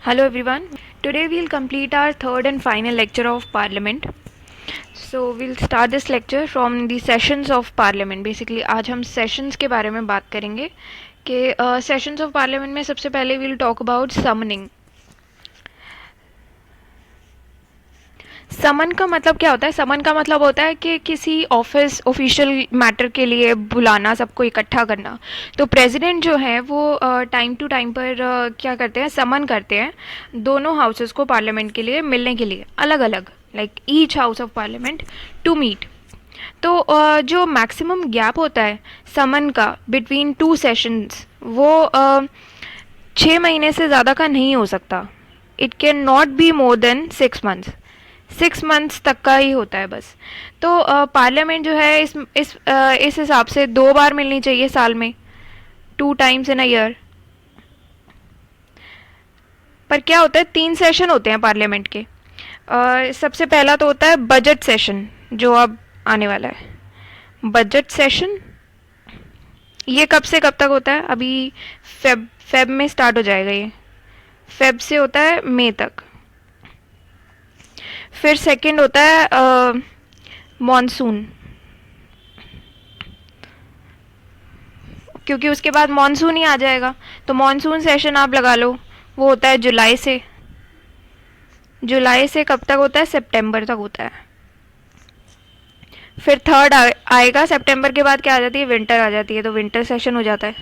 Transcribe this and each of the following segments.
Hello everyone. Today we'll complete our third and final lecture of Parliament. So we'll start this lecture from the sessions of Parliament. Basically आज हम sessions के बारे में बात करेंगे कि sessions of Parliament में सबसे पहले we'll talk about summoning. समन का मतलब क्या होता है? समन का मतलब होता है कि किसी ऑफिस ऑफिशियल मैटर के लिए बुलाना, सबको इकट्ठा करना. तो प्रेसिडेंट जो है वो टाइम टू टाइम पर क्या करते हैं, समन करते हैं दोनों हाउसेस को पार्लियामेंट के लिए मिलने के लिए, अलग अलग, like each house of parliament to meet. तो जो मैक्सिमम गैप होता है समन का बिटवीन टू सेशंस वो 6 महीने से ज़्यादा का नहीं हो सकता. It can not be more than 6 months. 6 months तक का ही होता है बस. तो पार्लियामेंट जो है इस हिसाब से 2 बार मिलनी चाहिए साल में, 2 times in a year. पर क्या होता है, 3 सेशन होते हैं पार्लियामेंट के. सबसे पहला तो होता है बजट सेशन जो अब आने वाला है. बजट सेशन ये कब से कब तक होता है? अभी फेब में स्टार्ट हो जाएगा. ये फेब से होता है मई तक. फिर सेकंड होता है मॉनसून, क्योंकि उसके बाद मॉनसून ही आ जाएगा. तो मॉनसून सेशन आप लगा लो, वो होता है जुलाई से. जुलाई से कब तक होता है? सितंबर तक होता है. फिर थर्ड आएगा. सितंबर के बाद क्या आ जाती है? विंटर आ जाती है. तो विंटर सेशन हो जाता है.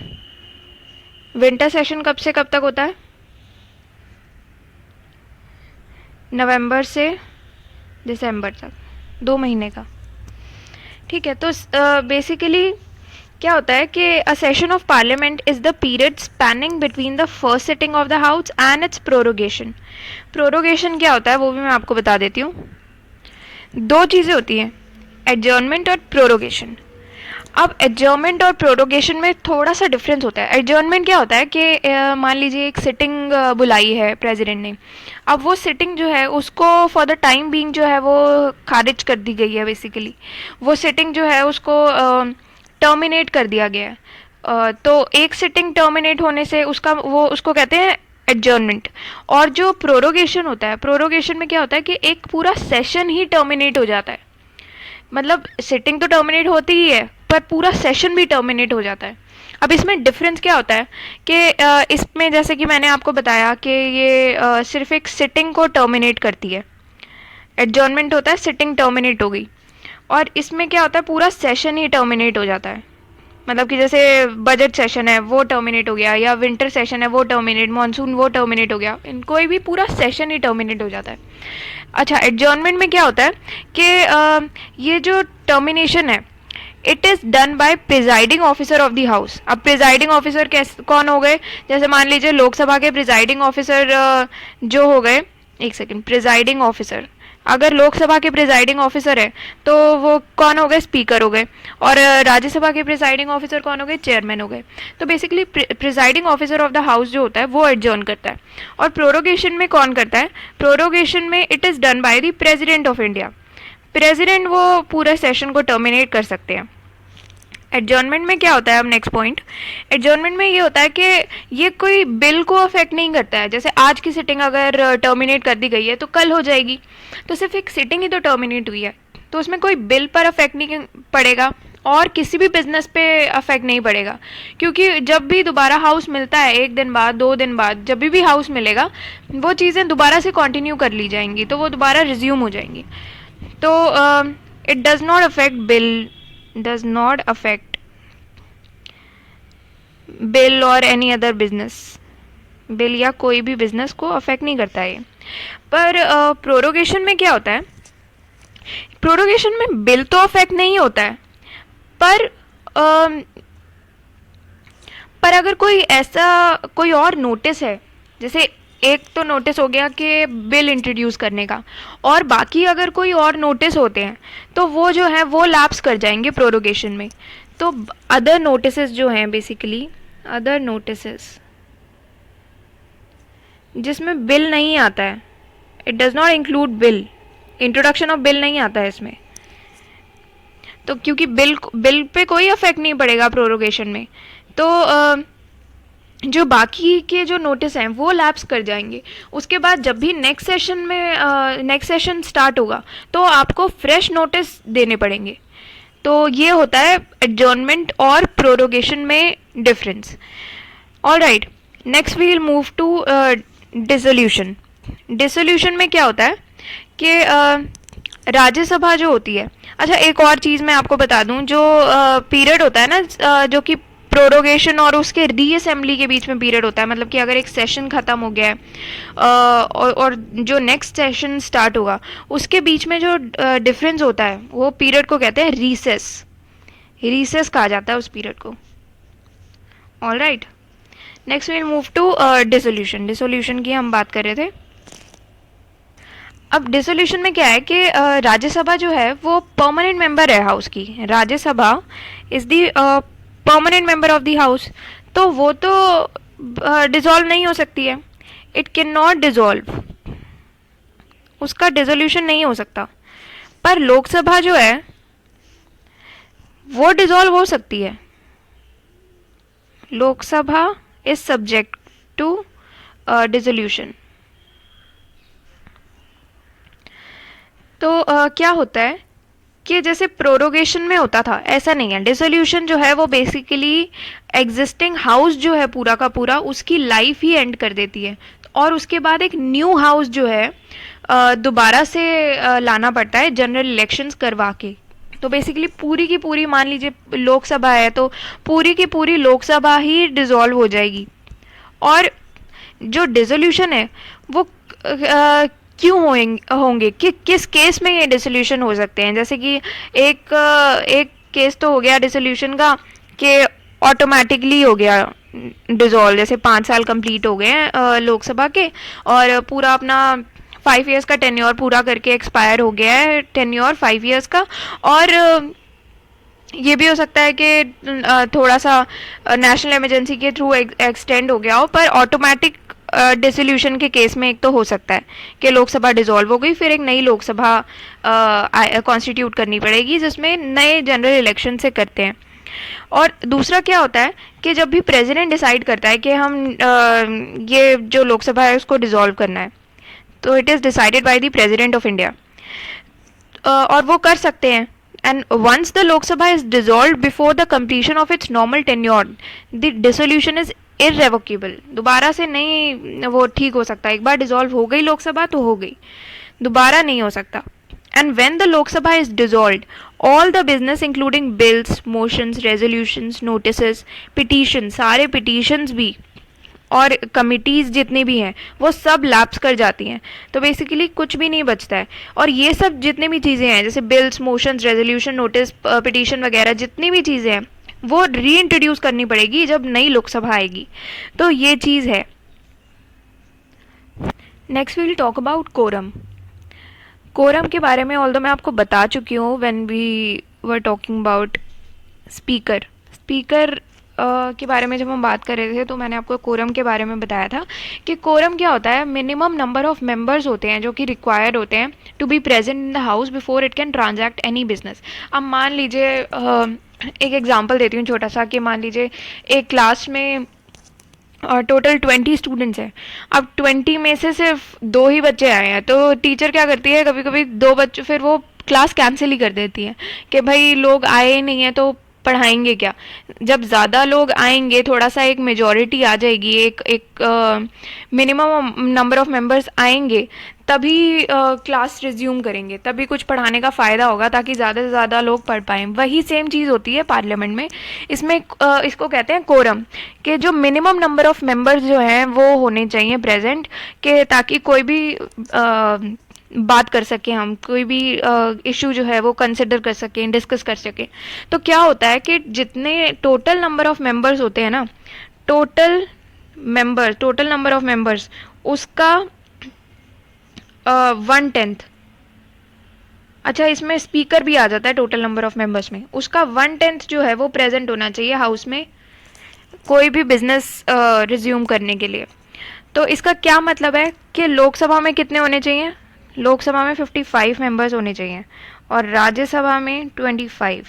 विंटर सेशन कब से कब तक होता है? नवंबर से दिसंबर तक, 2 महीने का. ठीक है. तो बेसिकली क्या होता है कि a session of parliament is the period spanning between the first sitting of the house and it's prorogation. Prorogation क्या होता है वो भी मैं आपको बता देती हूँ. 2 चीज़ें होती हैं, एडजर्नमेंट और प्रोरोगेशन. अब एडजर्नमेंट और प्रोरोगेशन में थोड़ा सा डिफरेंस होता है. एडजर्नमेंट क्या होता है कि मान लीजिए एक सिटिंग बुलाई है प्रेसिडेंट ने. अब वो सिटिंग जो है उसको फॉर द टाइम बीइंग जो है वो खारिज कर दी गई है. बेसिकली वो सिटिंग जो है उसको टर्मिनेट कर दिया गया है. तो एक सिटिंग टर्मिनेट होने से उसको कहते हैं एडजर्नमेंट. और जो प्रोरोगेशन होता है, प्रोरोगेशन में क्या होता है कि एक पूरा सेशन ही टर्मिनेट हो जाता है. मतलब सिटिंग तो टर्मिनेट होती ही है पर पूरा सेशन भी टर्मिनेट हो जाता है. अब इसमें डिफरेंस क्या होता है कि इसमें जैसे कि मैंने आपको बताया कि ये सिर्फ एक सिटिंग को टर्मिनेट करती है. एडजर्नमेंट होता है सिटिंग टर्मिनेट हो गई, और इसमें क्या होता है पूरा सेशन ही टर्मिनेट हो जाता है. मतलब कि जैसे बजट सेशन है वो टर्मिनेट हो गया, या विंटर सेशन है वो टर्मिनेट, मॉनसून वो टर्मिनेट हो गया, इन कोई भी पूरा सेशन ही टर्मिनेट हो जाता है. अच्छा, एडजर्नमेंट में क्या होता है कि ये जो टर्मिनेशन है it is done by presiding officer of the house. अब प्रिजाइडिंग ऑफिसर कौन हो गए? जैसे मान लीजिए लोकसभा के प्रिजाइडिंग ऑफिसर जो हो गए, एक सेकंड, प्रिजाइडिंग ऑफिसर, अगर लोकसभा के प्रिजाइडिंग ऑफिसर है तो वो कौन हो गए? स्पीकर हो गए. और राज्यसभा के प्रिजाइडिंग ऑफिसर कौन हो गए? चेयरमैन हो गए. तो basically presiding officer of the house जो होता है वो एडजर्न करता है. और प्रोरोगेशन में कौन करता है? प्रोरोगेशन में it is done by the president of India. President वो पूरे सेशन को टर्मिनेट कर सकते हैं. एडजर्नमेंट में क्या होता है? अब नेक्स्ट पॉइंट, एडजर्नमेंट में ये होता है कि ये कोई बिल को अफेक्ट नहीं करता है. जैसे आज की सिटिंग अगर टर्मिनेट कर दी गई है तो कल हो जाएगी. तो सिर्फ एक सिटिंग ही तो टर्मिनेट हुई है, तो उसमें कोई बिल पर अफेक्ट नहीं पड़ेगा और किसी भी बिजनेस पे अफेक्ट नहीं पड़ेगा. क्योंकि जब भी दोबारा हाउस मिलता है, 1 दिन बाद, 2 दिन बाद, जब भी हाउस मिलेगा वो चीज़ें दोबारा से कंटिन्यू कर ली जाएंगी, तो वो दोबारा रिज्यूम हो जाएंगी. तो it does not affect bill, does not affect bill और एनी अदर बिजनेस. बिल या कोई भी बिजनेस को अफेक्ट नहीं करता है. पर प्रोरोगेशन में क्या होता है? प्रोरोगेशन में बिल तो अफेक्ट नहीं होता है, पर अगर कोई और नोटिस है, जैसे एक तो नोटिस हो गया कि बिल इंट्रोड्यूस करने का, और बाकी अगर कोई और नोटिस होते हैं तो वो जो है वो लैप्स कर जाएंगे प्रोरोगेशन में. तो अदर नोटिसेस जो हैं, बेसिकली अदर नोटिसेस जिसमें बिल नहीं आता है, it does not include bill, introduction of bill नहीं आता है इसमें. तो क्योंकि बिल पे कोई अफेक्ट नहीं पड़ेगा प्रोरोगेशन में, तो जो बाकी के जो नोटिस हैं वो लैप्स कर जाएंगे। उसके बाद जब भी नेक्स्ट सेशन स्टार्ट होगा तो आपको फ्रेश नोटिस देने पड़ेंगे। तो ये होता है एडजॉर्नमेंट और प्रोरोगेशन में difference. All right, next we will move to dissolution. Dissolution में क्या होता है कि राज्यसभा जो होती है, अच्छा एक और चीज़ मैं आपको बता दूं, जो पीरियड होता है ना, जो कि प्रोरोगेशन और उसके री असेंबली के बीच में पीरियड होता है, मतलब कि अगर एक सेशन ख़त्म हो गया है और जो नेक्स्ट सेशन स्टार्ट होगा उसके बीच में जो डिफरेंस होता है वो पीरियड को कहते हैं रीसेस। रीसेस कहा जाता है उस पीरियड को। All right, next we will move to dissolution. Dissolution की हम बात कर रहे थे। अब डिसोल्यूशन में क्या है कि राज्यसभा जो है वो परमानेंट मेंबर है हाउस की। Rajya Sabha is the permanent member of the house, तो वो तो डिसॉल्व नहीं हो सकती है। इट कैन नॉट डिसॉल्व, उसका डिसोल्यूशन नहीं हो सकता। पर लोकसभा जो है वो डिसॉल्व हो सकती है। Lok Sabha is subject to dissolution. तो क्या होता है कि जैसे प्रोरोगेशन में होता था ऐसा नहीं है। डिसोल्यूशन जो है वो बेसिकली एग्जिस्टिंग हाउस जो है पूरा का पूरा उसकी लाइफ ही एंड कर देती है, और उसके बाद एक न्यू हाउस जो है दोबारा से लाना पड़ता है जनरल इलेक्शंस करवा के। तो बेसिकली पूरी की पूरी, मान लीजिए लोकसभा है तो पूरी की पूरी लोकसभा ही डिसॉल्व हो जाएगी। और जो डिसोल्यूशन है वो क्यों होंगे कि किस केस में ये डिसोल्यूशन हो सकते हैं। जैसे कि एक केस तो हो गया डिसोल्यूशन का कि ऑटोमेटिकली हो गया डिसॉल्व, जैसे 5 साल कंप्लीट हो गए हैं लोकसभा के और पूरा अपना 5 ईयर्स का टेन्योर पूरा करके एक्सपायर हो गया है, टेन्योर 5 ईयर्स का। और ये भी हो सकता है कि थोड़ा सा नेशनल इमरजेंसी के थ्रू एक्सटेंड हो गया हो, पर ऑटोमेटिक डिसोल्यूशन के केस में एक तो हो सकता है कि लोकसभा डिसॉल्व हो गई, फिर एक नई लोकसभा कॉन्स्टिट्यूट करनी पड़ेगी जिसमें नए जनरल इलेक्शन से करते हैं। और दूसरा क्या होता है कि जब भी प्रेसिडेंट डिसाइड करता है कि हम ये जो लोकसभा है उसको डिसॉल्व करना है, तो it is decided by the president of India, और वो कर सकते हैं। And once the Lok Sabha is dissolved before the completion of its normal tenure, the dissolution is irrevocable. दोबारा से नहीं वो ठीक हो सकता। एक बार डिसॉल्व हो गई लोकसभा तो हो गई, दोबारा नहीं हो सकता। And when the Lok Sabha is dissolved, all the business including bills, motions, resolutions, notices, petitions, सारे petitions भी और कमिटीज़ जितनी भी हैं वो सब लैप्स कर जाती हैं। तो बेसिकली कुछ भी नहीं बचता है। और ये सब जितनी भी चीज़ें हैं जैसे bills, motions, resolution, notice, petition वगैरह जितनी भी चीज़ें हैं वो री इंट्रोड्यूस करनी पड़ेगी जब नई लोकसभा आएगी। तो ये चीज़ है। Next we will talk about quorum. Quorum के बारे में ऑल्दो मैं आपको बता चुकी हूँ when we were talking about speaker. Speaker के बारे में जब हम बात कर रहे थे तो मैंने आपको कोरम के बारे में बताया था कि कोरम क्या होता है। मिनिमम नंबर ऑफ मेंबर्स होते हैं जो कि रिक्वायर्ड होते हैं to be present in the house before it can transact any business. अब मान लीजिए एक एग्जांपल देती हूँ छोटा सा, कि मान लीजिए एक क्लास में टोटल 20 स्टूडेंट्स हैं। अब 20 में से सिर्फ 2 ही बच्चे आए हैं, तो टीचर क्या करती है, कभी कभी 2 बच्चे, फिर वो क्लास कैंसिल ही कर देती है कि भाई लोग आए ही नहीं है तो पढ़ाएंगे क्या। जब ज़्यादा लोग आएंगे, थोड़ा सा एक मेजॉरिटी आ जाएगी, एक मिनिमम नंबर ऑफ मेंबर्स आएंगे, तभी क्लास रिज्यूम करेंगे, तभी कुछ पढ़ाने का फ़ायदा होगा ताकि ज़्यादा से ज़्यादा लोग पढ़ पाएँ। वही सेम चीज़ होती है पार्लियामेंट में। इसमें इसको कहते हैं कोरम, कि जो मिनिमम नंबर ऑफ मेंबर्स जो हैं वो होने चाहिए प्रेजेंट, के ताकि कोई भी बात कर सकें, हम कोई भी इशू जो है वो कंसिडर कर सकें, डिस्कस कर सकें। तो क्या होता है कि जितने टोटल नंबर ऑफ मेंबर्स होते हैं ना, टोटल नंबर ऑफ मेंबर्स उसका 1/10। अच्छा, इसमें स्पीकर भी आ जाता है टोटल नंबर ऑफ मेंबर्स में, उसका 1/10 जो है वो प्रेजेंट होना चाहिए हाउस में कोई भी बिजनेस रिज्यूम करने के लिए। तो इसका क्या मतलब है कि लोकसभा में कितने होने चाहिए, लोकसभा में 55 मेंबर्स होने चाहिए और राज्यसभा में 25।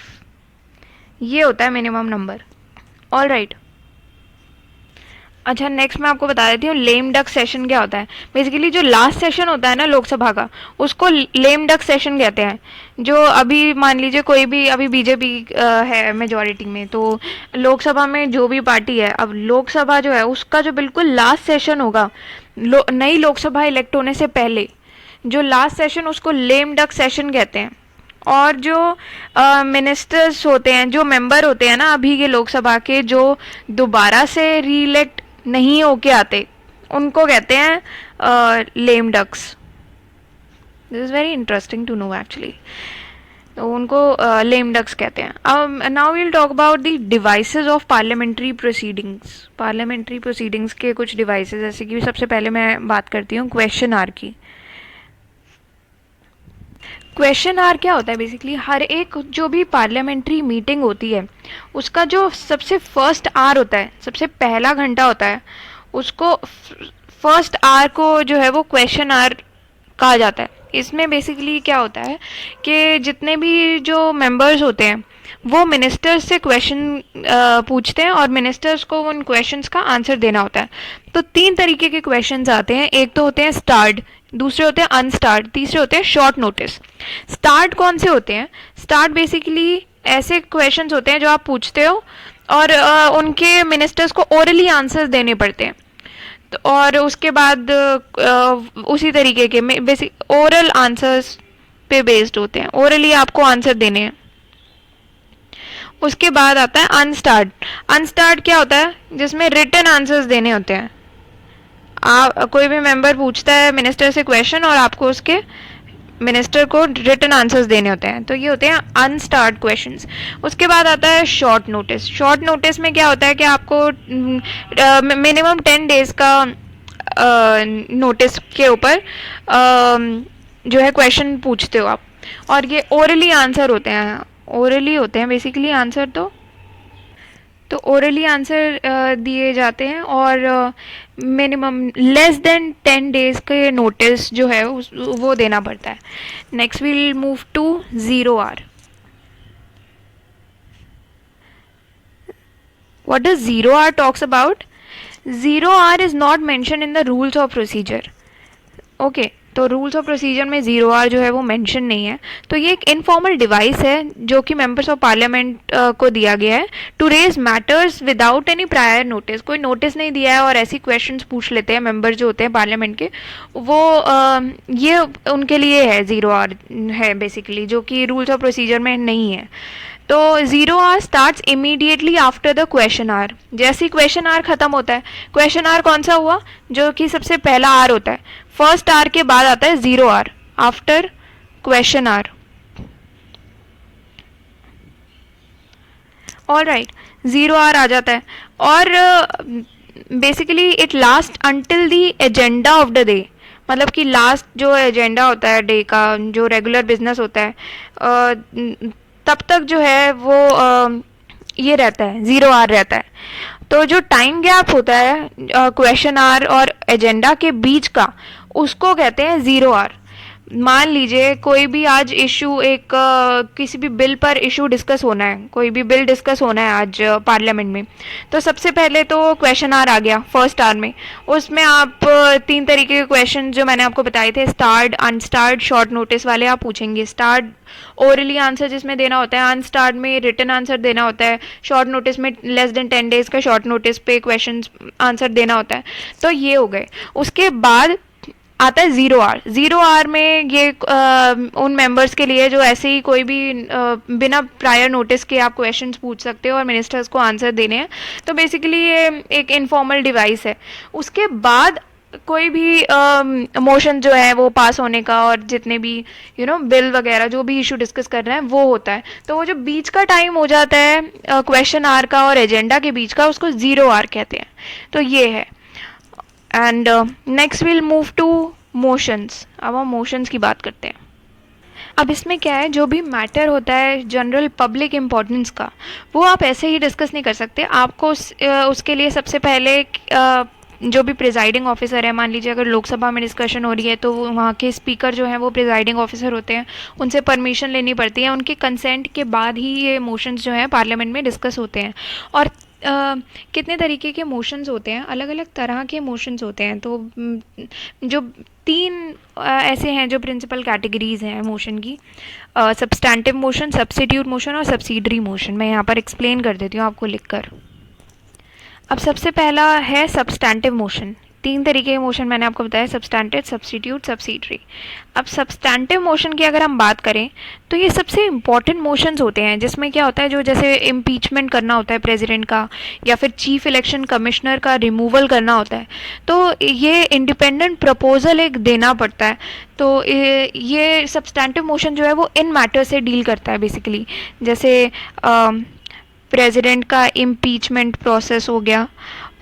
ये होता है मिनिमम नंबर। ऑल राइट, अच्छा, नेक्स्ट मैं आपको बता देती हूँ लेम डक सेशन क्या होता है। बेसिकली जो लास्ट सेशन होता है ना लोकसभा का, उसको लेम डक सेशन कहते हैं। जो अभी मान लीजिए कोई भी, अभी बीजेपी है मेजॉरिटी में, तो लोकसभा में जो भी पार्टी है, अब लोकसभा जो है उसका जो बिल्कुल लास्ट सेशन होगा नई लोकसभा इलेक्ट होने से पहले, जो लास्ट सेशन, उसको लेम डक सेशन कहते हैं। और जो मिनिस्टर्स होते हैं, जो मेंबर होते हैं ना अभी के लोकसभा के, जो दोबारा से री इलेक्ट नहीं होके आते, उनको कहते हैं lame ducks. This is very interesting to know actually. तो उनको लेम डक्स कहते हैं। अब now will talk about the devices of parliamentary proceedings. Parliamentary proceedings के कुछ डिवाइसेस, जैसे कि सबसे पहले मैं बात करती हूँ क्वेश्चन आवर की। क्वेश्चन आवर क्या होता है? बेसिकली हर एक जो भी पार्लियामेंट्री मीटिंग होती है, उसका जो सबसे फर्स्ट आवर होता है, सबसे पहला घंटा होता है, उसको फर्स्ट आवर को जो है वो क्वेश्चन आवर कहा जाता है। इसमें बेसिकली क्या होता है कि जितने भी जो मेंबर्स होते हैं वो मिनिस्टर्स से क्वेश्चन पूछते हैं और मिनिस्टर्स को उन क्वेश्चंस का आंसर देना होता है। तो 3 तरीके के क्वेश्चंस आते हैं। एक तो होते हैं स्टार्ड, दूसरे होते हैं अनस्टार्ड, तीसरे होते हैं शॉर्ट नोटिस। स्टार्ट कौन से होते हैं? स्टार्ट बेसिकली ऐसे क्वेश्चंस होते हैं जो आप पूछते हो और उनके मिनिस्टर्स को ओरली आंसर्स देने पड़ते हैं। तो और उसके बाद उसी तरीके के बेसिक ओरल आंसर्स पे बेस्ड होते हैं, ओरली आपको आंसर देने हैं। उसके बाद आता है अनस्टार्ड। अनस्टार्ड क्या होता है? जिसमें रिटन आंसर्स देने होते हैं। आप कोई भी मेंबर पूछता है मिनिस्टर से क्वेश्चन और आपको उसके मिनिस्टर को रिटन आंसर्स देने होते हैं, तो ये होते हैं अनस्टार्ड क्वेश्चंस। उसके बाद आता है शॉर्ट नोटिस। शॉर्ट नोटिस में क्या होता है कि आपको मिनिमम 10 डेज का नोटिस के ऊपर जो है क्वेश्चन पूछते हो आप, और ये ओरली आंसर होते हैं, ओरली होते हैं बेसिकली आंसर। तो ओरली आंसर दिए जाते हैं और मिनिमम लेस देन 10 डेज के नोटिस जो है वो देना पड़ता है। Next we'll move to 0 hour. What does 0 hour talks about? 0 hour is not mentioned in the rules of procedure. Okay, तो रूल्स ऑफ प्रोसीजर में 0 आवर जो है वो मेंशन नहीं है। तो ये एक इनफॉर्मल डिवाइस है जो कि मेंबर्स ऑफ पार्लियामेंट को दिया गया है to raise matters without any prior notice. कोई नोटिस नहीं दिया है और ऐसी क्वेश्चंस पूछ लेते हैं मेंबर जो होते हैं पार्लियामेंट के, वो ये उनके लिए है 0 आवर है बेसिकली, जो कि रूल्स ऑफ प्रोसीजर में नहीं है। तो 0 hour starts immediately after the question hour. जैसे ही क्वेश्चन आवर खत्म होता है, क्वेश्चन आवर कौन सा हुआ? जो कि सबसे पहला आवर होता है। फर्स्ट आवर के बाद आता है 0 hour after question hour. Alright, 0 hour आ जाता है और basically it last until the agenda of the day. मतलब कि लास्ट जो एजेंडा होता है डे का, जो रेगुलर बिजनेस होता है, तब तक जो है वो ये रहता है, 0 आवर रहता है। तो जो टाइम गैप होता है क्वेश्चन आवर और एजेंडा के बीच का, उसको कहते हैं 0 आवर। मान लीजिए कोई भी आज इशू, एक किसी भी बिल पर इशू डिस्कस होना है, कोई भी बिल डिस्कस होना है आज पार्लियामेंट में, तो सबसे पहले तो क्वेश्चन आवर आ गया फर्स्ट आवर में। उसमें आप 3 तरीके के क्वेश्चन जो मैंने आपको बताए थे, स्टार्ड, अनस्टार्ड, शॉर्ट नोटिस वाले आप पूछेंगे। स्टार्ड ओरली आंसर जिसमें देना होता है, अनस्टार्ड में रिटन आंसर देना होता है, शॉर्ट नोटिस में लेस देन 10 डेज का शॉर्ट नोटिस पे क्वेश्चन आंसर देना होता है। तो ये हो गए। उसके बाद आता है 0 आवर। 0 आवर में ये उन मेंबर्स के लिए जो ऐसे ही कोई भी बिना प्रायर नोटिस के आप क्वेश्चंस पूछ सकते हो और मिनिस्टर्स को आंसर देने हैं। तो बेसिकली ये एक इनफॉर्मल डिवाइस है। उसके बाद कोई भी मोशन जो है वो पास होने का और जितने भी बिल वगैरह जो भी इशू डिस्कस कर रहे हैं वो होता है। तो वो जो बीच का टाइम हो जाता है क्वेश्चन आवर का और एजेंडा के बीच का, उसको 0 आवर कहते हैं। तो ये है। And next will move to motions. अब हम मोशंस की बात करते हैं। अब इसमें क्या है, जो भी मैटर होता है जनरल पब्लिक इम्पोर्टेंस का, वो आप ऐसे ही डिस्कस नहीं कर सकते। आपको उसके लिए सबसे पहले जो भी प्रिजाइडिंग ऑफिसर है, मान लीजिए अगर लोकसभा में डिस्कशन हो रही है तो वहाँ के स्पीकर जो हैं वो प्रिजाइडिंग ऑफिसर होते हैं, उनसे परमिशन लेनी पड़ती है, उनके कंसेंट के बाद ही ये मोशंस जो हैं पार्लियामेंट में डिस्कस होते हैं। और कितने तरीके के मोशंस होते हैं, अलग अलग तरह के मोशंस होते हैं। तो जो तीन ऐसे हैं जो प्रिंसिपल कैटेगरीज हैं मोशन की, सब्सटैंटिव मोशन, सब्स्टिट्यूट मोशन और सब्सिडरी मोशन। मैं यहाँ पर एक्सप्लेन कर देती हूँ आपको लिखकर। अब सबसे पहला है सब्सटैंटिव मोशन। तीन तरीके के मोशन मैंने आपको बताया, सब्सटैंटिव, सब्स्टिट्यूट, सब्सिडरी। अब सब्सटैंटिव मोशन की अगर हम बात करें तो ये सबसे इंपॉर्टेंट मोशंस होते हैं, जिसमें क्या होता है, जो जैसे इम्पीचमेंट करना होता है प्रेसिडेंट का, या फिर चीफ इलेक्शन कमिश्नर का रिमूवल करना होता है, तो ये इंडिपेंडेंट प्रपोजल एक देना पड़ता है। तो ये सब्सटैंटिव मोशन जो है वो इन मैटर से डील करता है बेसिकली। जैसे प्रेसिडेंट का इम्पीचमेंट प्रोसेस हो गया,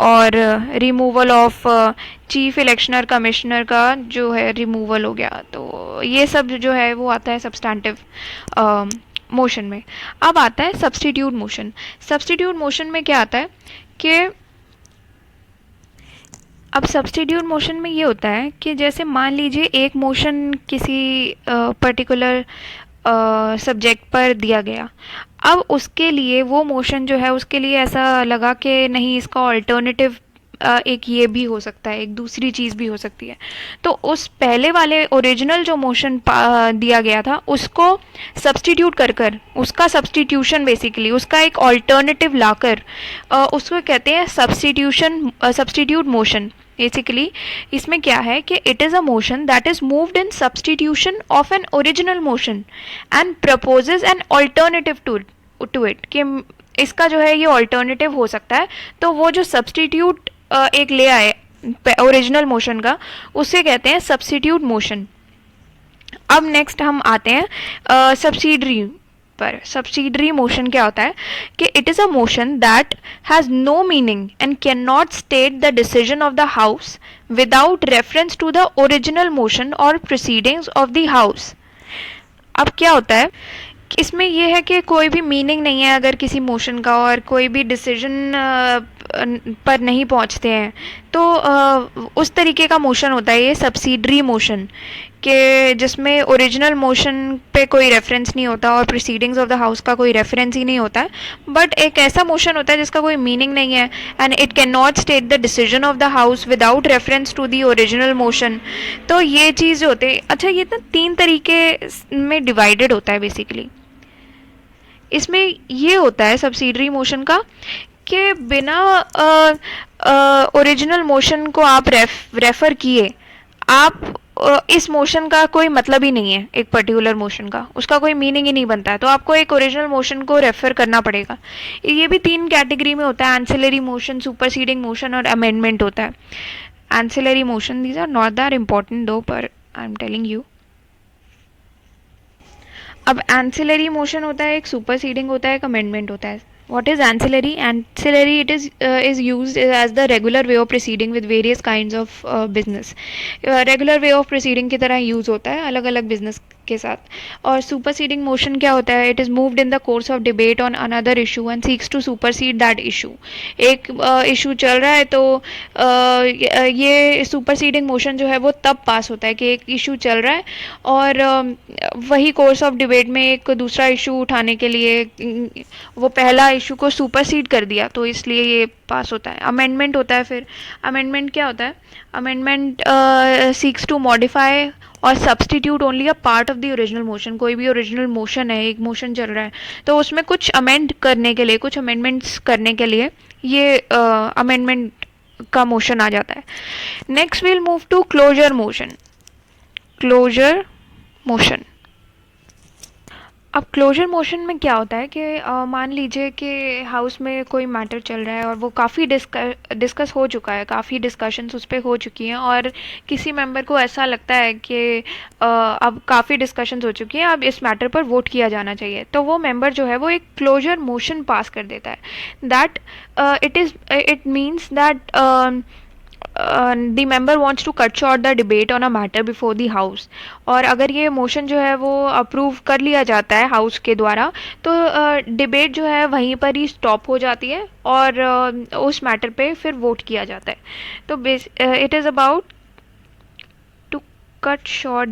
और रिमूवल ऑफ चीफ इलेक्शनर कमिश्नर का जो है रिमूवल हो गया। तो ये सब जो है वो आता है सब्सटैंटिव मोशन में। अब आता है सब्स्टिट्यूट मोशन। सब्स्टिट्यूट मोशन में क्या आता है कि अब सब्स्टिट्यूट मोशन में ये होता है कि जैसे मान लीजिए एक मोशन किसी पर्टिकुलर सब्जेक्ट पर दिया गया, अब उसके लिए वो मोशन जो है उसके लिए ऐसा लगा कि नहीं, इसका ऑल्टरनेटिव एक ये भी हो सकता है, एक दूसरी चीज़ भी हो सकती है। तो उस पहले वाले ओरिजिनल जो मोशन दिया गया था उसको सब्स्टिट्यूट कर कर, उसका सब्स्टिट्यूशन बेसिकली, उसका एक ऑल्टरनेटिव लाकर उसको कहते हैं सब्स्टिट्यूट मोशन। बेसिकली इसमें क्या है कि it is a motion that is moved in substitution of an original motion and proposes an alternative to it, कि इसका जो है ये ऑल्टरनेटिव हो सकता है। तो वो जो सब्स्टिट्यूट एक ले आए ओरिजिनल मोशन का, उसे कहते हैं सब्स्टिट्यूट मोशन। अब नेक्स्ट हम आते हैं सब्सिडरी पर। सब्सिडरी मोशन क्या होता है कि it is a motion that has no meaning and can not state the decision of the house without reference to the original motion और प्रोसीडिंग्स ऑफ द हाउस। अब क्या होता है, इसमें यह है कि कोई भी मीनिंग नहीं है अगर किसी मोशन का, और कोई भी डिसीजन पर नहीं पहुंचते हैं, तो उस तरीके का मोशन होता है ये सब्सिडरी मोशन, कि जिसमें ओरिजिनल मोशन पे कोई रेफरेंस नहीं होता और प्रोसीडिंग्स ऑफ द हाउस का कोई रेफरेंस ही नहीं होता है, बट एक ऐसा मोशन होता है जिसका कोई मीनिंग नहीं है, and it can not state the decision of the house without reference to the original motion. तो ये चीज़ होते हैं। अच्छा, ये तो तीन तरीके में डिवाइडेड होता है बेसिकली। इसमें ये होता है सब्सिडरी मोशन का कि बिना ओरिजिनल मोशन को आप रेफ़र किए, आप इस मोशन का कोई मतलब ही नहीं है, एक पर्टिकुलर मोशन का उसका कोई मीनिंग ही नहीं बनता है, तो आपको एक ओरिजिनल मोशन को रेफ़र करना पड़ेगा। ये भी तीन कैटेगरी में होता है, एंसिलरी मोशन, सुपरसीडिंग मोशन और अमेंडमेंट होता है। Ancillary motion, these are not that important though, पर आई एम टेलिंग यू। अब एंसिलरी मोशन होता है, एक सुपरसीडिंग होता है, एक अमेंडमेंट होता है। What is ancillary? Ancillary, it is used as the regular way of proceeding with various kinds of business. Regular way of proceeding की तरह use होता है अलग अलग business के साथ। और सुपरसीडिंग मोशन क्या होता है, it is moved in the course of debate on another issue and seeks to supersede that issue. एक इशू चल रहा है तो ये सुपरसीडिंग मोशन जो है वो तब पास होता है कि एक इशू चल रहा है और वही कोर्स ऑफ डिबेट में एक दूसरा इशू उठाने के लिए वो पहला इशू को सुपरसीड कर दिया, तो इसलिए ये पास होता है। अमेंडमेंट होता है। फिर अमेंडमेंट क्या होता है, अमेंडमेंट सीक्स टू मॉडिफाई और substitute only a part of the original motion. कोई भी ओरिजिनल मोशन है, एक मोशन चल रहा है, तो उसमें कुछ अमेंड करने के लिए, कुछ अमेंडमेंट्स करने के लिए ये अमेंडमेंट का मोशन आ जाता है। Next will move to closure motion. Closure motion, अब क्लोजर मोशन में क्या होता है कि मान लीजिए कि हाउस में कोई मैटर चल रहा है और वो काफ़ी डिस्कस हो चुका है, काफ़ी डिस्कशंस उस पर हो चुकी हैं, और किसी मेंबर को ऐसा लगता है कि अब काफ़ी डिस्कशंस हो चुकी हैं, अब इस मैटर पर वोट किया जाना चाहिए, तो वो मेंबर जो है वो एक क्लोजर मोशन पास कर देता है। That it means that the member wants to cut short the debate on a matter before the house। और अगर ये मोशन जो है वो अप्रूव कर लिया जाता है हाउस के द्वारा, तो डिबेट जो है वहीं पर ही स्टॉप हो जाती है और उस मैटर पे फिर वोट किया जाता है। तो it is about to cut short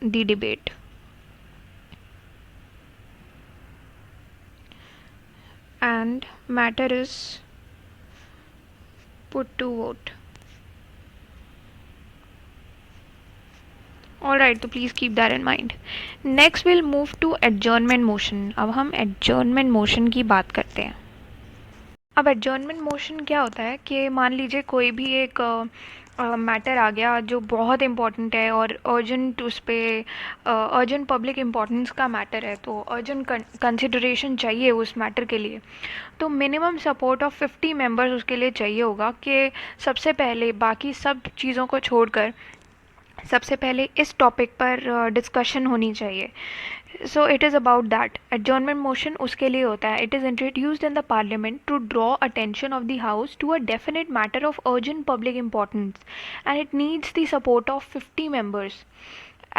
the debate. and matter is put to vote. All right, तो please keep that in mind. Next we'll move to adjournment motion. अब हम adjournment motion की बात करते हैं. अब एडजर्नमेंट मोशन क्या होता है कि मान लीजिए कोई भी एक मैटर आ गया जो बहुत इम्पॉर्टेंट है और अर्जेंट उस पर अर्जेंट पब्लिक इम्पोर्टेंस का मैटर है, तो अर्जेंट कंसिडरेशन चाहिए उस मैटर के लिए, तो मिनिमम सपोर्ट ऑफ 50 मेंबर्स उसके लिए चाहिए होगा कि सबसे पहले बाकी सब चीज़ों को छोड़कर सबसे पहले इस टॉपिक पर डिस्कशन होनी चाहिए. So it is about that. Adjournment motion उसके लिए होता है. It is introduced in the parliament to draw attention of the house to a definite matter of urgent public importance and it needs the support of 50 members.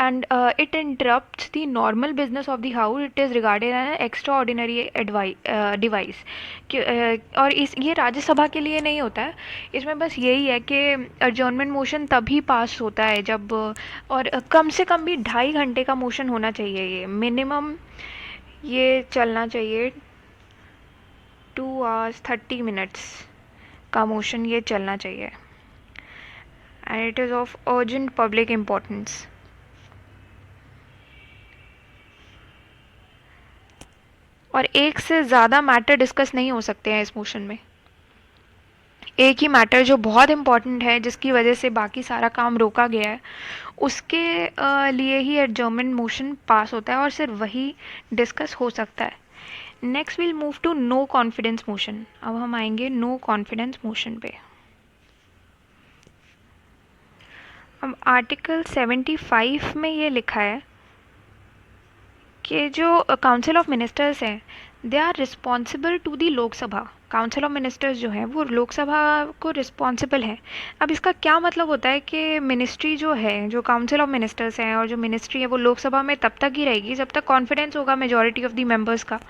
And it interrupts the normal business of the house. It is regarded as an extraordinary device. और इस ये राज्यसभा के लिए नहीं होता है. इसमें बस यही है कि adjournment मोशन तभी पास होता है जब और कम से कम भी 2.5 घंटे का मोशन होना चाहिए. ये मिनिमम ये चलना चाहिए 2 hours 30 minutes का मोशन ये चलना चाहिए. And it is of urgent public importance. और एक से ज़्यादा मैटर डिस्कस नहीं हो सकते हैं इस मोशन में. एक ही मैटर जो बहुत इम्पॉर्टेंट है जिसकी वजह से बाकी सारा काम रोका गया है, उसके लिए ही एडजर्नमेंट मोशन पास होता है और सिर्फ वही डिस्कस हो सकता है. Next will move to no confidence motion. अब हम आएंगे नो कॉन्फिडेंस मोशन पे. अब आर्टिकल 75 में ये लिखा है कि जो काउंसिल ऑफ मिनिस्टर्स हैं they are responsible to the Lok Sabha. Council of ministers जो है वो लोकसभा को रिस्पॉन्सिबल है. अब इसका क्या मतलब होता है कि मिनिस्ट्री जो है, जो काउंसिल ऑफ मिनिस्टर्स हैं और जो मिनिस्ट्री है वो लोकसभा में तब तक ही रहेगी जब तक कॉन्फिडेंस होगा मेजॉरिटी ऑफ द मेंबर्स का.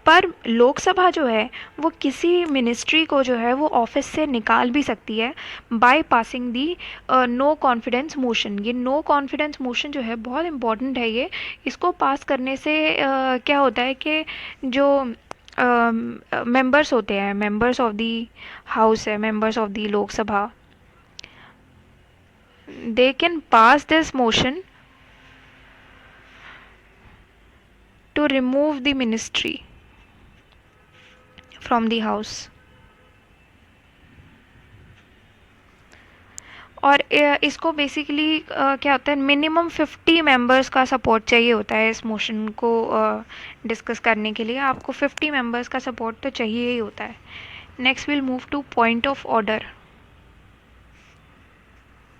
पर लोकसभा जो है वो किसी मिनिस्ट्री को जो है वो ऑफिस से निकाल भी सकती है by passing the no confidence motion. ये नो कॉन्फिडेंस मोशन जो है बहुत इंपॉर्टेंट है. ये इसको पास करने से क्या होता है कि जो मेंबर्स होते हैं, मेंबर्स ऑफ दी हाउस है, members of the Lok Sabha, they can pass this motion to remove the ministry from the house. और इसको बेसिकली क्या होता है, मिनिमम 50 मेंबर्स का सपोर्ट चाहिए होता है इस मोशन को डिस्कस करने के लिए. आपको 50 मेंबर्स का सपोर्ट तो चाहिए ही होता है. Next will move two point of order.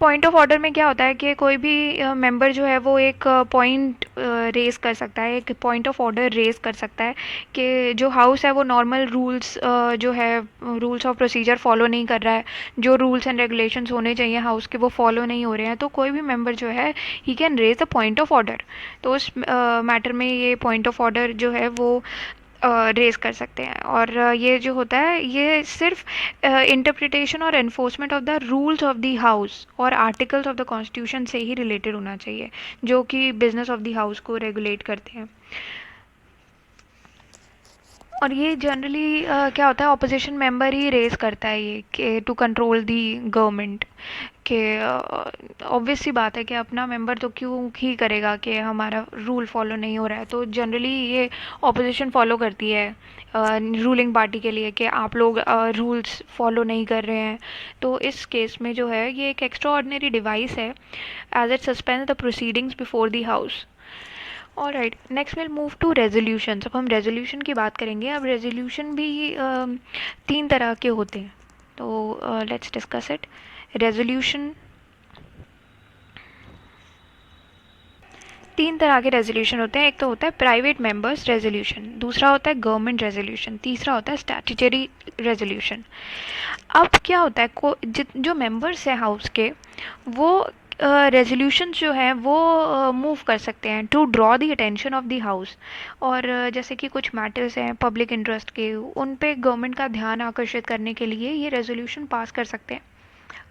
Point of order में क्या होता है कि कोई भी मेंबर जो है वो एक पॉइंट रेज कर सकता है, एक पॉइंट ऑफ ऑर्डर रेज कर सकता है कि जो हाउस है वो नॉर्मल रूल्स जो है रूल्स ऑफ प्रोसीजर फॉलो नहीं कर रहा है, जो रूल्स एंड रेगुलेशंस होने चाहिए हाउस के वो फॉलो नहीं हो रहे हैं. तो कोई भी मेंबर जो है he can raise a point of order. तो उस मैटर में ये पॉइंट ऑफ ऑर्डर जो है वो रेज कर सकते हैं. और ये जो होता है ये सिर्फ इंटरप्रिटेशन और enforcement of the rules of the house और आर्टिकल्स ऑफ द कॉन्स्टिट्यूशन से ही रिलेटेड होना चाहिए जो कि बिजनेस ऑफ द हाउस को रेगुलेट करते हैं. और ये जनरली क्या होता है, ऑपोजिशन मेंबर ही रेज करता है ये कि टू कंट्रोल दी गवर्नमेंट. कि ऑब्वियस सी बात है कि अपना मेंबर तो क्यों ही करेगा कि हमारा रूल फॉलो नहीं हो रहा है. तो जनरली ये ऑपोजिशन फॉलो करती है रूलिंग पार्टी के लिए कि आप लोग रूल्स फॉलो नहीं कर रहे हैं. तो इस केस में जो है ये एक एक्स्ट्रा ऑर्डिनरी डिवाइस है as it suspend the proceedings before the house. Alright, next will move to resolution. अब हम रेजोल्यूशन की बात करेंगे. अब रेजोल्यूशन भी 3 तरह के होते हैं, तो लेट्स डिस्कस इट. रेजोल्यूशन, 3 तरह के रेजोल्यूशन होते हैं. एक तो होता है प्राइवेट मेंबर्स रेजोल्यूशन, दूसरा होता है गवर्नमेंट रेजोल्यूशन, तीसरा होता है स्टैट्यूटरी रेजोल्यूशन. अब क्या होता है, जो मेंबर्स हैं हाउस के वो रेजोल्यूशन जो हैं वो मूव कर सकते हैं to draw the attention of the house. और जैसे कि कुछ मैटर्स हैं पब्लिक इंटरेस्ट के, उन पे गवर्नमेंट का ध्यान आकर्षित करने के लिए ये रेजोल्यूशन पास कर सकते हैं.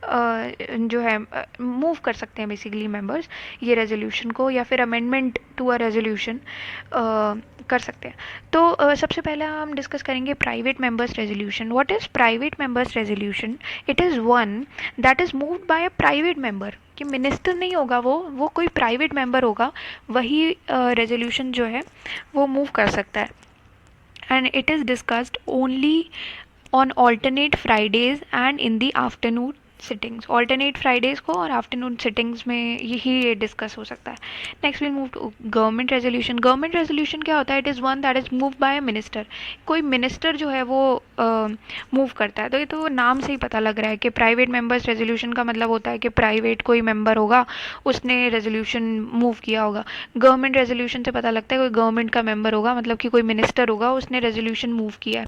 जो है मूव कर सकते हैं बेसिकली मेंबर्स ये रेजोल्यूशन को, या फिर अमेंडमेंट टू अ रेजोल्यूशन कर सकते हैं। तो सबसे पहले हम डिस्कस करेंगे private members resolution. What is private members resolution? It is one that is moved by a private member, कि मिनिस्टर नहीं होगा, वो कोई प्राइवेट मेंबर होगा, वही रेजोल्यूशन जो है वो मूव कर सकता है। And it is discussed only on alternate Fridays and in the afternoon sittings. Alternate Fridays को और आफ्टरनून सिटिंग्स में यही डिस्कस हो सकता है। Next will move to government resolution. Government resolution क्या होता है? It is one that is move by a minister. कोई मिनिस्टर जो है वो मूव करता है। तो ये तो नाम से ही पता लग रहा है कि प्राइवेट मेंबर्स रेजोल्यूशन का मतलब होता है कि प्राइवेट कोई मेंबर होगा, उसने रेजोल्यूशन मूव किया होगा। गवर्नमेंट रेजोल्यूशन से पता लगता है कोई गवर्नमेंट का मेंबर होगा, मतलब कि कोई मिनिस्टर होगा, उसने रेजोल्यूशन मूव किया है।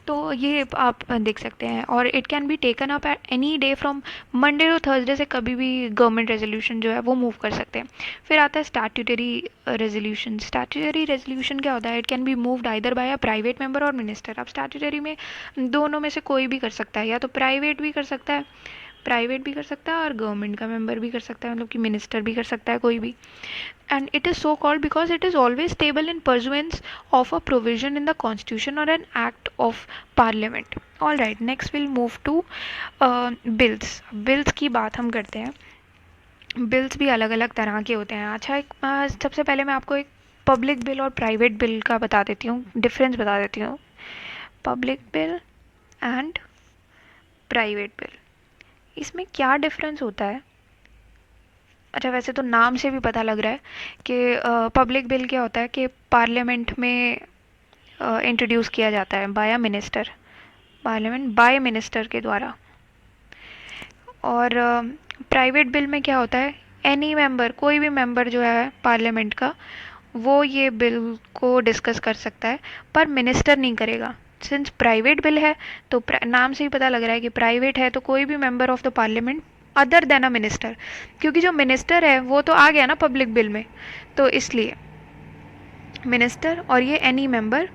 तो ये आप देख सकते हैं। और it can be taken up at any day from Monday to Thursday, से कभी भी गवर्नमेंट रेजोल्यूशन जो है वो मूव कर सकते हैं। फिर आता है स्टैट्यूटरी रेजोल्यूशन। स्टैट्यूटरी रेजोल्यूशन क्या होता है? It can be moved either bye a private member और मिनिस्टर। अब स्टैट्यूटरी में दोनों में से कोई भी कर सकता है, या तो प्राइवेट भी कर सकता है, प्राइवेट भी कर सकता है और गवर्नमेंट का मेंबर भी कर सकता है, मतलब कि मिनिस्टर भी कर सकता है कोई भी। And it is so called because it is always stable in pursuance of a provision in the constitution or an act of parliament. All right, next we'll move to bills. Bills की बात हम करते हैं। Bills भी अलग अलग तरह के होते हैं। अच्छा, सबसे पहले मैं आपको एक पब्लिक बिल और प्राइवेट बिल का बता देती हूँ, डिफरेंस बता देती हूँ। Public bill and private bill, इसमें क्या डिफरेंस होता है? अच्छा, वैसे तो नाम से भी पता लग रहा है कि पब्लिक बिल क्या होता है कि पार्लियामेंट में इंट्रोड्यूस किया जाता है by minister, parliament by minister के द्वारा। और प्राइवेट बिल में क्या होता है? एनी मेंबर, कोई भी मेंबर जो है पार्लियामेंट का, वो ये बिल को डिस्कस कर सकता है, पर मिनिस्टर नहीं करेगा। सिंस प्राइवेट बिल है तो नाम से ही पता लग रहा है कि प्राइवेट है, तो कोई भी member of the parliament other than a minister, क्योंकि जो मिनिस्टर है वो तो आ गया ना पब्लिक बिल में, तो इसलिए मिनिस्टर। और ये एनी मेंबर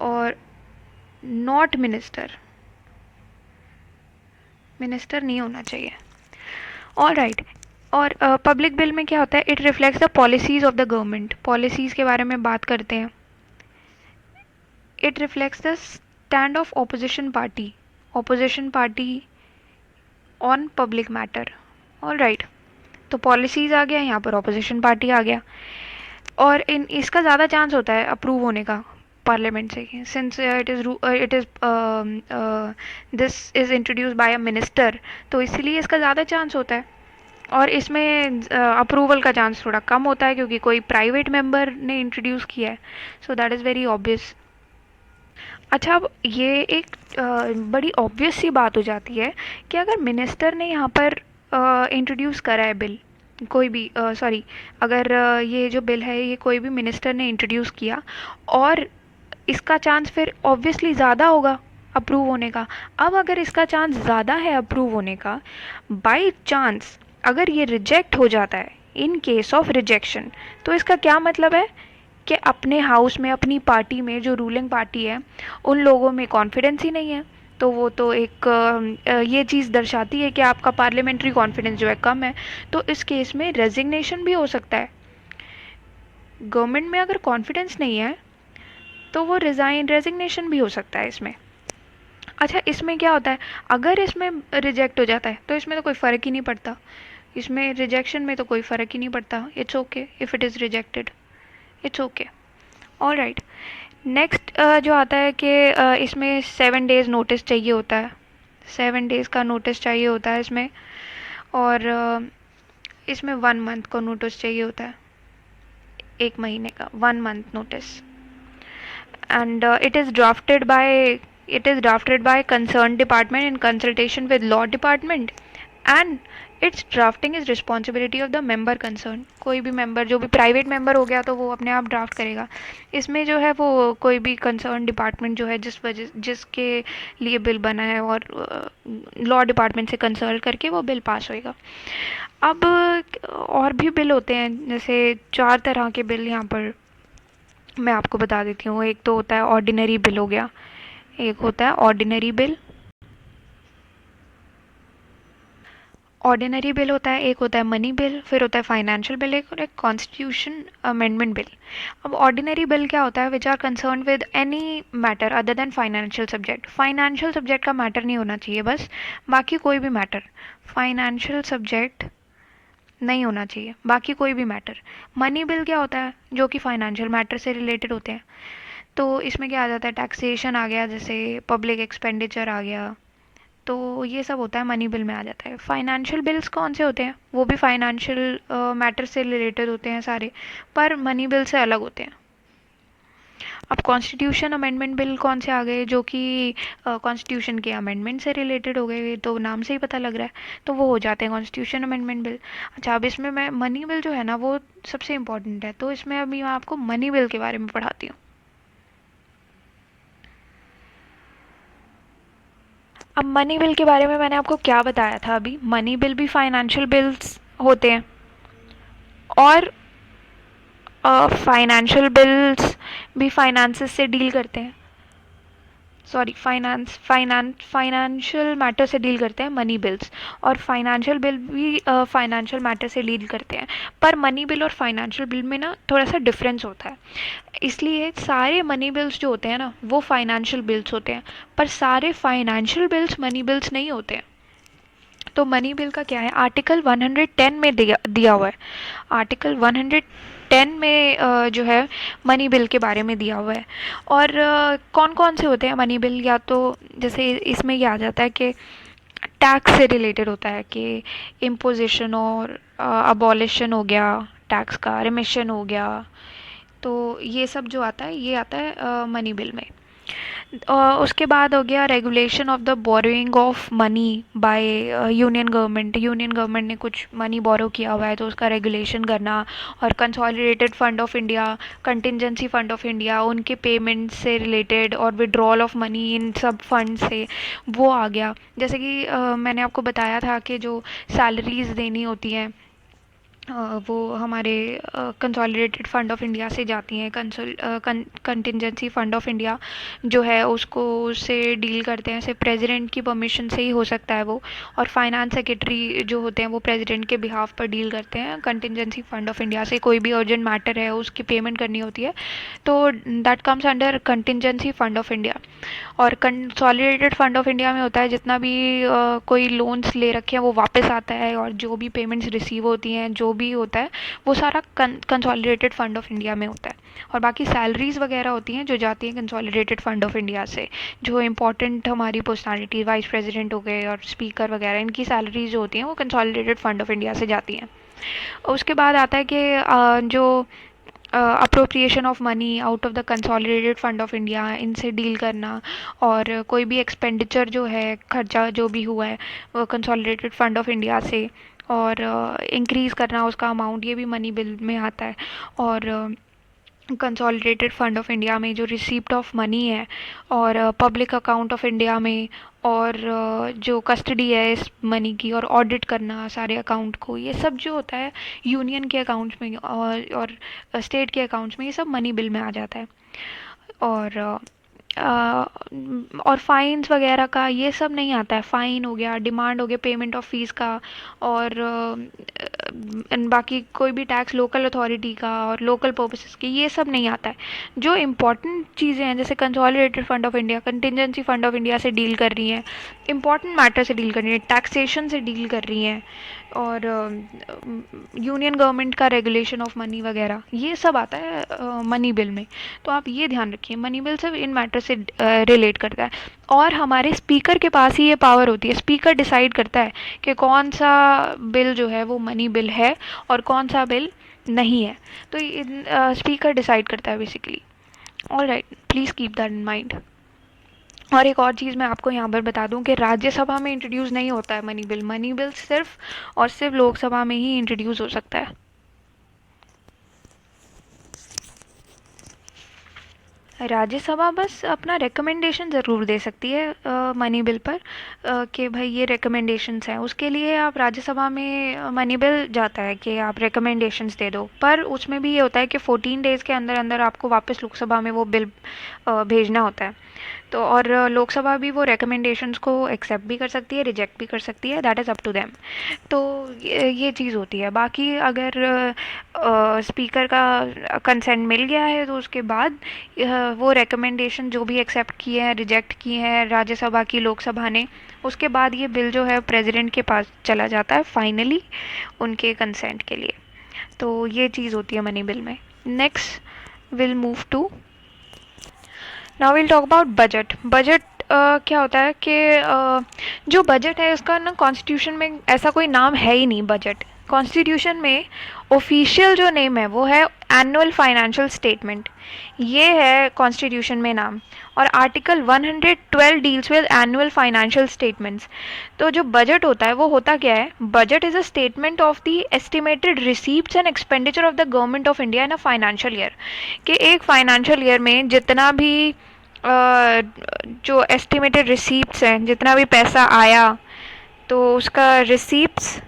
और नॉट मिनिस्टर, मिनिस्टर नहीं होना चाहिए। All right. और पब्लिक बिल में क्या होता है? It reflects the policies of the government. Policies के बारे में बात करते हैं। It reflects the stand of opposition party, opposition party on public matter. All right, तो पॉलिसीज आ गया, यहाँ पर ऑपोजिशन पार्टी आ गया। और इसका ज़्यादा चांस होता है अप्रूव होने का पार्लियामेंट से, since it is this is introduce by a minister, तो इसलिए इसका ज़्यादा चांस होता है। और इसमें अप्रूवल का चांस थोड़ा कम होता है, क्योंकि कोई प्राइवेट मेंबर ने इंट्रोड्यूस किया है। So that is very obvious. अच्छा, अब ये एक बड़ी ऑब्वियस सी बात हो जाती है कि अगर मिनिस्टर ने यहाँ पर इंट्रोड्यूस करा है बिल, कोई भी सॉरी, अगर ये जो बिल है ये कोई भी मिनिस्टर ने इंट्रोड्यूस किया, और इसका चांस फिर ऑब्वियसली ज़्यादा होगा अप्रूव होने का। अब अगर इसका चांस ज़्यादा है अप्रूव होने का, बाई चांस अगर ये रिजेक्ट हो जाता है, इन केस ऑफ रिजेक्शन, तो इसका क्या मतलब है कि अपने हाउस में, अपनी पार्टी में, जो रूलिंग पार्टी है, उन लोगों में कॉन्फिडेंस ही नहीं है। तो वो तो एक ये चीज़ दर्शाती है कि आपका पार्लियामेंट्री कॉन्फिडेंस जो है कम है। तो इस केस में रेजिग्नेशन भी हो सकता है। गवर्नमेंट में अगर कॉन्फिडेंस नहीं है तो वो रेजिग्नेशन भी हो सकता है इसमें। अच्छा, इसमें क्या होता है? अगर इसमें रिजेक्ट हो जाता है तो इसमें तो कोई फ़र्क ही नहीं पड़ता, इसमें रिजेक्शन में तो कोई फ़र्क ही नहीं पड़ता। It's okay if it is rejected, it's okay. All right. Next जो आता है कि इसमें 7 डेज़ नोटिस चाहिए होता है, 7 डेज़ का नोटिस चाहिए होता है इसमें। और इसमें 1 मंथ का नोटिस चाहिए होता है, 1 महीने का 1 month notice. And it is drafted by concerned department in consultation with law department, and its drafting is responsibility of the member concerned। कोई भी मेंबर, जो भी प्राइवेट मेंबर हो गया तो वो अपने आप ड्राफ्ट करेगा। इसमें जो है वो कोई भी कंसर्न डिपार्टमेंट जो है, जिसके लिए बिल बना है, और लॉ डिपार्टमेंट से कंसल्ट करके वो बिल पास होएगा। अब और भी बिल होते हैं, जैसे 4 तरह के बिल यहाँ पर मैं आपको बता देती हूँ। एक तो होता है ऑर्डिनरी बिल हो गया, एक होता है ऑर्डिनरी बिल, ऑर्डिनरी बिल होता है, एक होता है मनी बिल, फिर होता है फाइनेंशियल बिल, एक और एक कॉन्स्टिट्यूशन अमेंडमेंट बिल। अब ऑर्डिनरी बिल क्या होता है? Which are concern with any matter other than financial subject. Financial subject का मैटर नहीं होना चाहिए बस, बाकी कोई भी मैटर। फाइनेंशियल सब्जेक्ट नहीं होना चाहिए, बाकी कोई भी मैटर। मनी बिल क्या होता है? जो कि फाइनेंशियल मैटर से रिलेटेड होते हैं। तो इसमें क्या आ जाता है? टैक्सेशन आ गया, जैसे पब्लिक एक्सपेंडिचर आ गया, तो ये सब होता है मनी बिल में आ जाता है। फाइनेंशियल बिल्स कौन से होते हैं? वो भी फाइनेंशियल मैटर से रिलेटेड होते हैं सारे, पर मनी बिल से अलग होते हैं। अब कॉन्स्टिट्यूशन अमेंडमेंट बिल कौन से आ गए? जो कि कॉन्स्टिट्यूशन के अमेंडमेंट से रिलेटेड हो गए, तो नाम से ही पता लग रहा है, तो वो हो जाते हैं कॉन्स्टिट्यूशन अमेंडमेंट बिल। अच्छा, अब इसमें मैं मनी बिल जो है ना वो सबसे इम्पोर्टेंट है, तो इसमें अभी मैं आपको मनी बिल के बारे में पढ़ाती हूँ। अब मनी बिल के बारे में मैंने आपको क्या बताया था अभी? मनी बिल भी फाइनेंशियल बिल्स होते हैं, और फाइनेंशियल बिल्स भी फाइनेंसेस से डील करते हैं। सॉरी, फाइनेंशियल मैटर से डील करते हैं मनी बिल्स, और फाइनेंशियल बिल भी फाइनेंशियल मैटर से डील करते हैं। पर मनी बिल और फाइनेंशियल बिल में ना थोड़ा सा डिफरेंस होता है, इसलिए सारे मनी बिल्स जो होते हैं ना वो फाइनेंशियल बिल्स होते हैं, पर सारे फाइनेंशियल बिल्स मनी बिल्स नहीं होते हैं। तो मनी बिल का क्या है? आर्टिकल 110 में दिया हुआ है। आर्टिकल 110 में जो है मनी बिल के बारे में दिया हुआ है। और कौन कौन से होते हैं मनी बिल? या तो जैसे इसमें ये आ जाता है कि टैक्स से रिलेटेड होता है, कि इम्पोजिशन और अबॉलिशन हो गया, टैक्स का रिमिशन हो गया, तो ये सब जो आता है ये आता है मनी बिल में। उसके बाद हो गया regulation of the borrowing of money by union government. Union government ने कुछ मनी बोरो किया हुआ है तो उसका रेगुलेशन करना, और consolidated fund of India, contingency fund of India, उनके पेमेंट से रिलेटेड, और विड्रॉल ऑफ मनी इन सब फंड से, वो आ गया। जैसे कि मैंने आपको बताया था कि जो सैलरीज देनी होती हैं वो हमारे कंसोलिडेटेड फंड ऑफ इंडिया से जाती हैं। कंटिजेंसी फंड ऑफ इंडिया जो है उसको उससे डील करते हैं, सिर्फ प्रेसिडेंट की परमिशन से ही हो सकता है वो। और फाइनेंस सेक्रेटरी जो होते हैं वो प्रेसिडेंट के बिहाफ पर डील करते हैं। कंटिजेंसी फंड ऑफ इंडिया से कोई भी अर्जेंट मैटर है, उसकी पेमेंट करनी होती है, तो that comes under contingency fund of India. और कंसोलिडेटेड फंड ऑफ इंडिया में होता है जितना भी कोई लोन्स ले रखे हैं वो वापस आता है, और जो भी पेमेंट्स रिसीव होती हैं, जो भी होता है वो सारा कंसोलिडेटेड फंड ऑफ इंडिया में होता है। और बाकी सैलरीज वगैरह होती हैं जो जाती हैं कंसोलिडेटेड फंड ऑफ इंडिया से। जो इंपॉर्टेंट हमारी पर्सनालिटी, वाइस प्रेसिडेंट हो गए और स्पीकर वगैरह, इनकी सैलरीज जो होती हैं वो कंसोलिडेटेड फंड ऑफ इंडिया से जाती हैं। उसके बाद आता है कि जो appropriation of money out of the consolidated fund of India, इनसे डील करना, और कोई भी एक्सपेंडिचर जो है, खर्चा जो भी हुआ है वो कंसोलिडेटेड फंड ऑफ इंडिया से, और इंक्रीज़ करना उसका अमाउंट, ये भी मनी बिल में आता है। और कंसोलिडेटेड फंड ऑफ इंडिया में जो रिसीप्ट ऑफ मनी है, और पब्लिक अकाउंट ऑफ इंडिया में, और जो कस्टडी है इस मनी की, और ऑडिट करना सारे अकाउंट को, ये सब जो होता है यूनियन के अकाउंट्स में और स्टेट के अकाउंट्स में, ये सब मनी बिल में आ जाता है। और और फाइन्स वगैरह का ये सब नहीं आता है। फ़ाइन हो गया, डिमांड हो गया पेमेंट ऑफ फीस का, और बाकी कोई भी टैक्स लोकल अथॉरिटी का और लोकल पर्पसेस की, ये सब नहीं आता है। जो इम्पॉर्टेंट चीज़ें हैं जैसे consolidated fund of India, contingency fund of India से डील कर रही हैं, इम्पॉर्टेंट मैटर से डील कर रही हैं, टैक्सेशन से डील कर रही हैं, और यूनियन गवर्नमेंट का रेगुलेशन ऑफ मनी वगैरह, ये सब आता है मनी बिल में। तो आप ये ध्यान रखिए, मनी बिल सिर्फ इन मैटर से रिलेट करता है, और हमारे स्पीकर के पास ही ये पावर होती है। स्पीकर डिसाइड करता है कि कौन सा बिल जो है वो मनी बिल है और कौन सा बिल नहीं है। तो स्पीकर डिसाइड करता है basically. All right, please keep that in mind. और एक और चीज़ मैं आपको यहाँ पर बता दूँ कि राज्यसभा में इंट्रोड्यूस नहीं होता है मनी बिल। मनी बिल सिर्फ और सिर्फ लोकसभा में ही इंट्रोड्यूस हो सकता है। राज्यसभा बस अपना रिकमेंडेशन ज़रूर दे सकती है मनी बिल पर, कि भाई ये रिकमेंडेशंस हैं, उसके लिए आप राज्यसभा में मनी बिल जाता है कि आप रिकमेंडेशंस दे दो। पर उसमें भी ये होता है कि 14 डेज़ के अंदर अंदर आपको वापस लोकसभा में वो बिल भेजना होता है। तो और लोकसभा भी वो रिकमेंडेशंस को एक्सेप्ट भी कर सकती है, रिजेक्ट भी कर सकती है, that is up to them. तो ये चीज़ होती है। बाकी अगर स्पीकर का कंसेंट मिल गया है तो उसके बाद वो रिकमेंडेशन जो भी एक्सेप्ट किए हैं, रिजेक्ट किए हैं राज्यसभा की, लोकसभा ने, उसके बाद ये बिल जो है प्रेसिडेंट के पास चला जाता है फाइनली उनके कंसेंट के लिए। तो ये चीज़ होती है मनी बिल में। Next will move to, now will talk about budget. Budget क्या होता है कि जो बजट है उसका ना कॉन्स्टिट्यूशन में ऐसा कोई नाम है ही नहीं। बजट कॉन्स्टिट्यूशन में ऑफिशियल जो नेम है वो है एनुअल फाइनेंशियल स्टेटमेंट, ये है कॉन्स्टिट्यूशन में नाम। और article 112 deals with annual financial statements. तो जो बजट होता है वो होता क्या है? Budget is a statement of the estimated receipts and expenditure of the government of India in a financial year. कि एक फाइनेंशियल ईयर में जितना भी जो एस्टिमेटेड रिसीप्ट्स हैं, जितना भी पैसा आया, तो उसका रिसीप्ट्स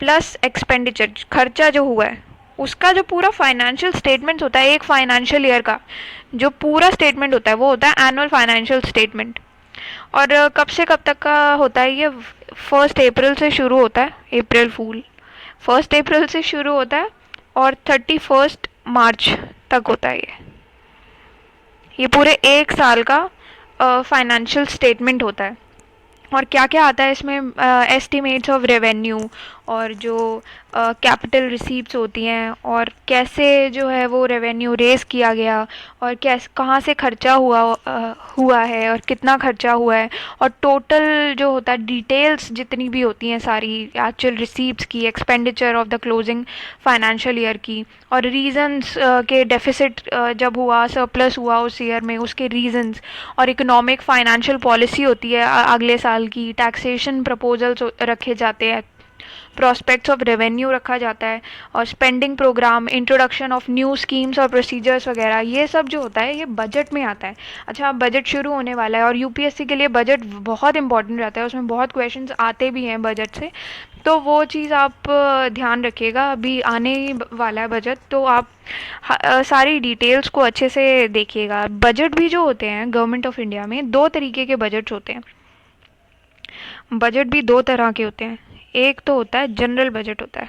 प्लस एक्सपेंडिचर, खर्चा जो हुआ है, उसका जो पूरा फाइनेंशियल स्टेटमेंट होता है एक फाइनेंशियल ईयर का, जो पूरा स्टेटमेंट होता है वो होता है एनुअल फाइनेंशियल स्टेटमेंट। और कब से कब तक का होता है ये? 1 अप्रैल से शुरू होता है, अप्रैल फूल 1 अप्रैल से शुरू होता है और 31 मार्च तक होता है ये पूरे एक साल का फाइनेंशियल स्टेटमेंट होता है। और क्या क्या आता है इसमें? एस्टिमेट्स ऑफ रेवेन्यू, और जो कैपिटल रिसीप्ट्स होती हैं, और कैसे जो है वो रेवेन्यू रेस किया गया, और कैसे कहाँ से खर्चा हुआ है और कितना खर्चा हुआ है, और टोटल जो होता है डिटेल्स जितनी भी होती हैं सारी एक्चुअल रिसीप्ट्स की, expenditure of the closing financial year की, और रीजंस के डेफिसिट जब हुआ, सरप्लस हुआ उस ईयर में, उसके रीजंस, और इकोनॉमिक फाइनेंशियल पॉलिसी होती है अगले साल की, टैक्सेशन प्रपोजल्स रखे जाते हैं, प्रोस्पेक्ट्स ऑफ रेवेन्यू रखा जाता है, और spending programme, introduction of new schemes और प्रोसीजर्स वगैरह, ये सब जो होता है ये बजट में आता है। अच्छा, अब बजट शुरू होने वाला है और यूपीएससी के लिए बजट बहुत इंपॉर्टेंट रहता है, उसमें बहुत क्वेश्चंस आते भी हैं बजट से। तो वो चीज़ आप ध्यान रखिएगा, अभी आने ही वाला है बजट, तो आप सारी डिटेल्स को अच्छे से देखिएगा। बजट भी जो होते हैं गवर्नमेंट ऑफ इंडिया में, 2 तरीके के बजट्स होते हैं। बजट भी 2 तरह के होते हैं। एक तो होता है जनरल बजट होता है,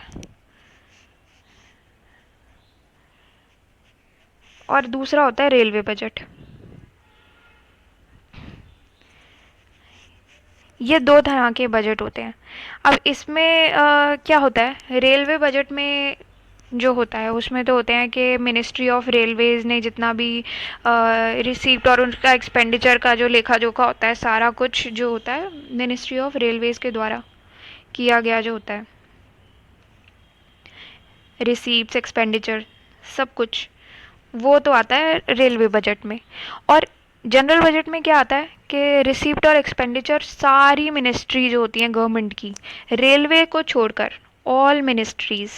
और दूसरा होता है रेलवे बजट। ये 2 तरह के बजट होते हैं। अब इसमें क्या होता है? रेलवे बजट में जो होता है उसमें तो होते हैं कि मिनिस्ट्री ऑफ रेलवेज ने जितना भी रिसीप्ट और उनका एक्सपेंडिचर का जो लेखा जोखा होता है, सारा कुछ जो होता है मिनिस्ट्री ऑफ रेलवेज के द्वारा किया गया जो होता है, रिसीप्ट्स, एक्सपेंडिचर, सब कुछ, वो तो आता है रेलवे बजट में। और जनरल बजट में क्या आता है कि रिसीप्ट और एक्सपेंडिचर सारी मिनिस्ट्री जो होती हैं गवर्नमेंट की, रेलवे को छोड़कर, all ministries,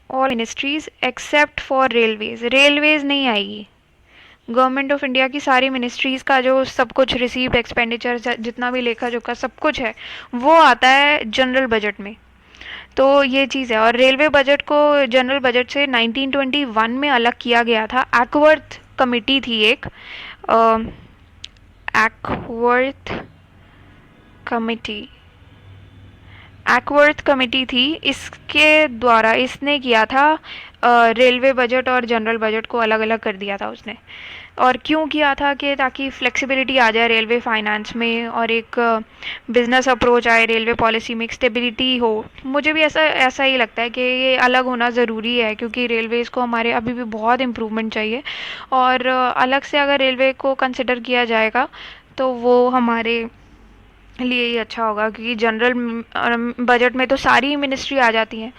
all ministries except for railways, railways नहीं आएगी। गवर्नमेंट ऑफ इंडिया की सारी मिनिस्ट्रीज़ का जो सब कुछ रिसीप्ट, एक्सपेंडिचर, जितना भी लेखा जोखा सब कुछ है, वो आता है जनरल बजट में। तो ये चीज़ है। और रेलवे बजट को जनरल बजट से 1921 में अलग किया गया था। एक्वर्थ कमेटी थी एक, एक्वर्थ कमेटी, एक्वर्थ कमेटी थी, इसके द्वारा इसने किया था रेलवे बजट और जनरल बजट को अलग अलग कर दिया था उसने। और क्यों किया था? कि ताकि फ्लेक्सिबिलिटी आ जाए रेलवे फाइनेंस में, और एक बिजनेस अप्रोच आए रेलवे पॉलिसी में, एक स्टेबिलिटी हो। मुझे भी ऐसा ऐसा ही लगता है कि ये अलग होना ज़रूरी है, क्योंकि रेलवेज़ को हमारे अभी भी बहुत इम्प्रूवमेंट चाहिए। और अलग से अगर रेलवे को कंसिडर किया जाएगा तो वो हमारे लिए ही अच्छा होगा, क्योंकि जनरल बजट में तो सारी मिनिस्ट्री आ जाती हैं,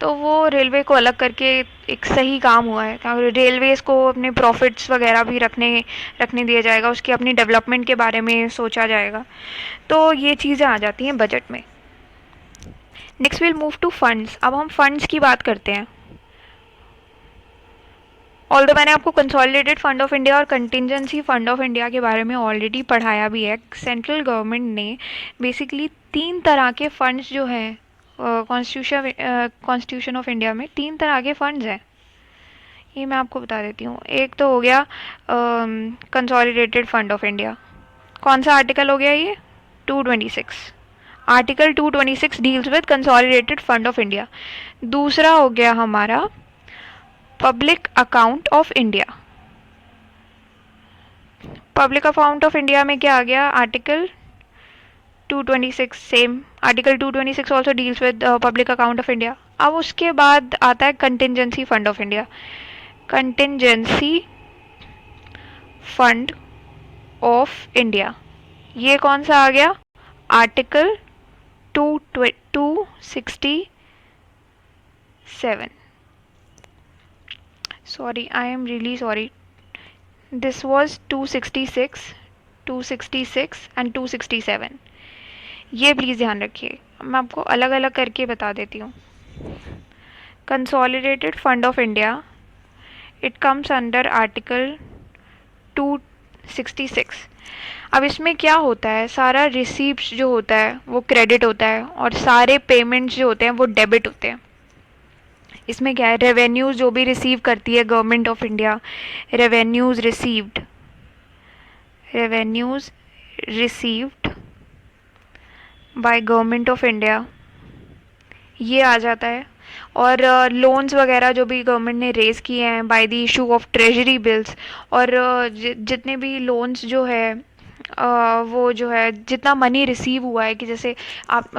तो वो रेलवे को अलग करके एक सही काम हुआ है। क्योंकि रेलवेज़ को अपने प्रॉफिट्स वगैरह भी रखने दिया जाएगा, उसकी अपनी डेवलपमेंट के बारे में सोचा जाएगा। तो ये चीज़ें आ जाती हैं बजट में। Next will move to funds. अब हम फंड्स की बात करते हैं। ऑल्दो मैंने आपको कंसोलिडेटेड फंड ऑफ इंडिया और कंटिजेंसी फंड ऑफ इंडिया के बारे में ऑलरेडी पढ़ाया भी है। सेंट्रल गवर्नमेंट ने बेसिकली 3 तरह के फंड्स जो हैं, कॉन्स्टिट्यूशन ऑफ इंडिया में 3 तरह के फंड्स हैं। ये मैं आपको बता देती हूँ। एक तो हो गया कंसोलिडेटेड फंड ऑफ इंडिया। कौन सा आर्टिकल हो गया ये? 226। Article 226 deals with consolidated fund of India. दूसरा हो गया हमारा public account of India. Public account of India में क्या आ गया? Article 226 same. Article 226 also deals with public account of India. अब उसके बाद आता है contingency fund of India. Contingency fund of India, ये कौन सा आ गया? Article 267। Sorry, I am really sorry, this was 266, 266 and 267। ये प्लीज़ ध्यान रखिए, मैं आपको अलग अलग करके बता देती हूँ। Consolidated fund of India, it comes under article 266। अब इसमें क्या होता है, सारा रिसीप्ट जो होता है वो क्रेडिट होता है और सारे पेमेंट्स जो होते हैं वो डेबिट होते हैं। इसमें क्या है, रेवेन्यूज जो भी रिसीव करती है government of India, revenues received by government of India, ये आ जाता है। और लोन्स वगैरह जो भी गवर्नमेंट ने रेज़ किए हैं by the issue of treasury bills, और जितने भी लोन्स जो है वो जो है जितना मनी रिसीव हुआ है, कि जैसे आप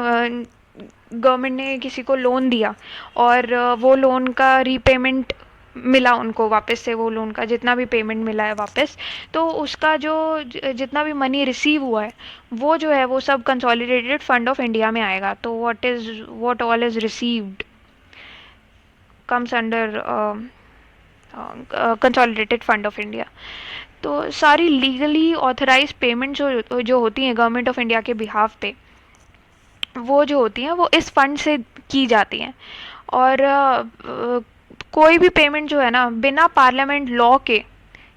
गवर्नमेंट ने किसी को लोन दिया और वो लोन का रीपेमेंट मिला उनको वापस से, वो लोन का जितना भी पेमेंट मिला है वापस, तो उसका जो जितना भी मनी रिसीव हुआ है वो जो है वो सब कंसोलिडेटेड फंड ऑफ इंडिया में आएगा। तो what all is received comes under consolidated fund of India. तो सारी लीगली ऑथराइज पेमेंट जो होती हैं गवर्नमेंट ऑफ इंडिया के बिहाफ पे, वो जो होती हैं वो इस फंड से की जाती हैं। और कोई भी पेमेंट जो है ना बिना पार्लियामेंट लॉ के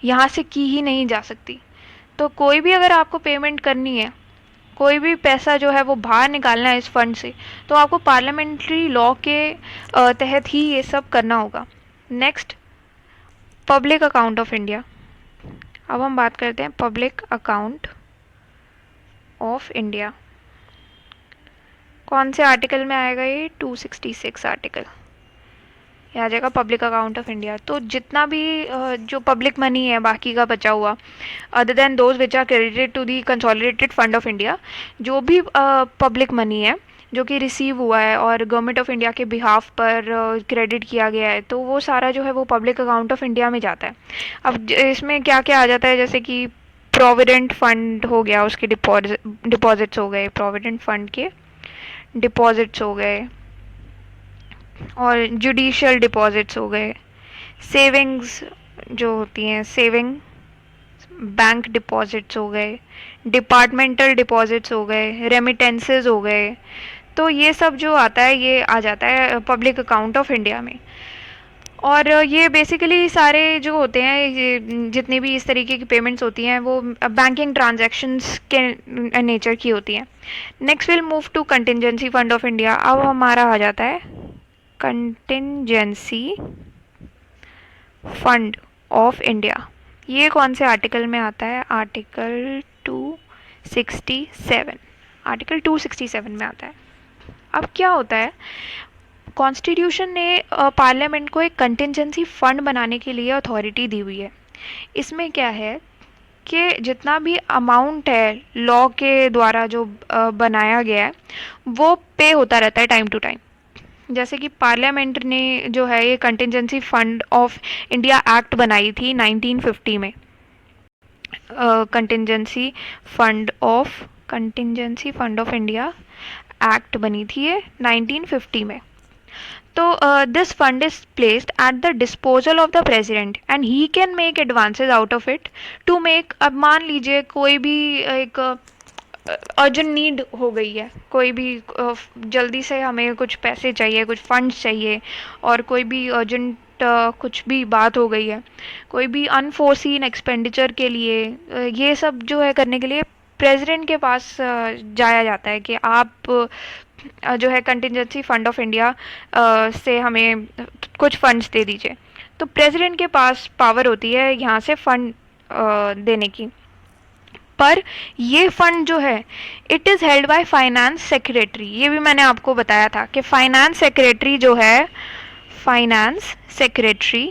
यहाँ से की ही नहीं जा सकती। तो कोई भी अगर आपको पेमेंट करनी है, कोई भी पैसा जो है वो बाहर निकालना है इस फंड से, तो आपको पार्लियामेंट्री लॉ के तहत ही ये सब करना होगा। Next, public account of India. अब हम बात करते हैं पब्लिक अकाउंट ऑफ इंडिया। कौन से आर्टिकल में आएगा ये? 266 आर्टिकल, ये आ जाएगा पब्लिक अकाउंट ऑफ इंडिया। तो जितना भी जो पब्लिक मनी है बाकी का बचा हुआ, other than those which are credited to the consolidated fund of India, जो भी पब्लिक मनी है जो कि रिसीव हुआ है और गवर्नमेंट ऑफ इंडिया के बिहाफ पर क्रेडिट किया गया है, तो वो सारा जो है वो पब्लिक अकाउंट ऑफ इंडिया में जाता है। अब इसमें क्या क्या आ जाता है, जैसे कि प्रोविडेंट फंड हो गया, उसके डिपॉजिट्स हो गए, प्रोविडेंट फंड के डिपॉजिट्स हो गए, और जुडिशियल डिपॉजिट्स हो गए, सेविंग्स जो होती हैं सेविंग बैंक डिपॉजिट्स हो गए, डिपार्टमेंटल डिपॉजिट्स हो गए, रेमिटेंसेस हो गए। तो ये सब जो आता है ये आ जाता है पब्लिक अकाउंट ऑफ इंडिया में। और ये बेसिकली सारे जो होते हैं, ये जितनी भी इस तरीके की पेमेंट्स होती हैं वो बैंकिंग ट्रांजैक्शंस के नेचर की होती हैं। Next will move to contingency fund of India. अब हमारा आ जाता है कंटिजेंसी फंड ऑफ इंडिया। ये कौन से आर्टिकल में आता है? आर्टिकल 267। आर्टिकल 267 में आता है। अब क्या होता है, कॉन्स्टिट्यूशन ने पार्लियामेंट को एक कंटिजेंसी फंड बनाने के लिए अथॉरिटी दी हुई है। इसमें क्या है कि जितना भी अमाउंट है लॉ के द्वारा जो बनाया गया है वो पे होता रहता है टाइम टू टाइम। जैसे कि पार्लियामेंट ने जो है ये contingency fund of India act बनाई थी 1950 में। Contingency fund of India act बनी थी ये 1950 में। तो this fund is placed at the disposal of the president and he can make advances out of it to make, अब मान लीजिए कोई भी एक अर्जेंट नीड हो गई है, कोई भी जल्दी से हमें कुछ पैसे चाहिए, कुछ फंड्स चाहिए, और कोई भी अर्जेंट कुछ भी बात हो गई है, कोई भी अनफोर्सीन एक्सपेंडिचर के लिए, ये सब जो है करने के लिए प्रेसिडेंट के पास जाया जाता है कि आप जो है कंटिजेंसी फंड ऑफ इंडिया से हमें कुछ फंड्स दे दीजिए। तो प्रेसिडेंट के पास पावर होती है यहाँ से फंड देने की, पर ये फंड जो है it is held by finance secretary. ये भी मैंने आपको बताया था कि फाइनेंस सेक्रेटरी जो है, फाइनेंस सेक्रेटरी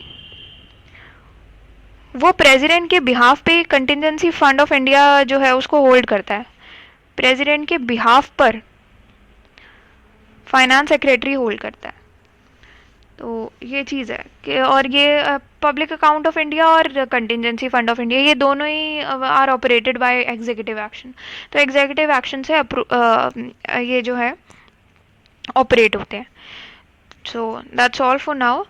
वो प्रेसिडेंट के बिहाफ पे कंटिजेंसी फंड ऑफ इंडिया जो है उसको होल्ड करता है। प्रेसिडेंट के बिहाफ पर फाइनेंस सेक्रेटरी होल्ड करता है। तो ये चीज़ है कि, और ये पब्लिक अकाउंट ऑफ इंडिया और कंटिजेंसी फंड ऑफ इंडिया ये दोनों ही are operated by executive action. तो एग्जीक्यूटिव एक्शन से ये जो है ऑपरेट होते हैं। So that's all for now.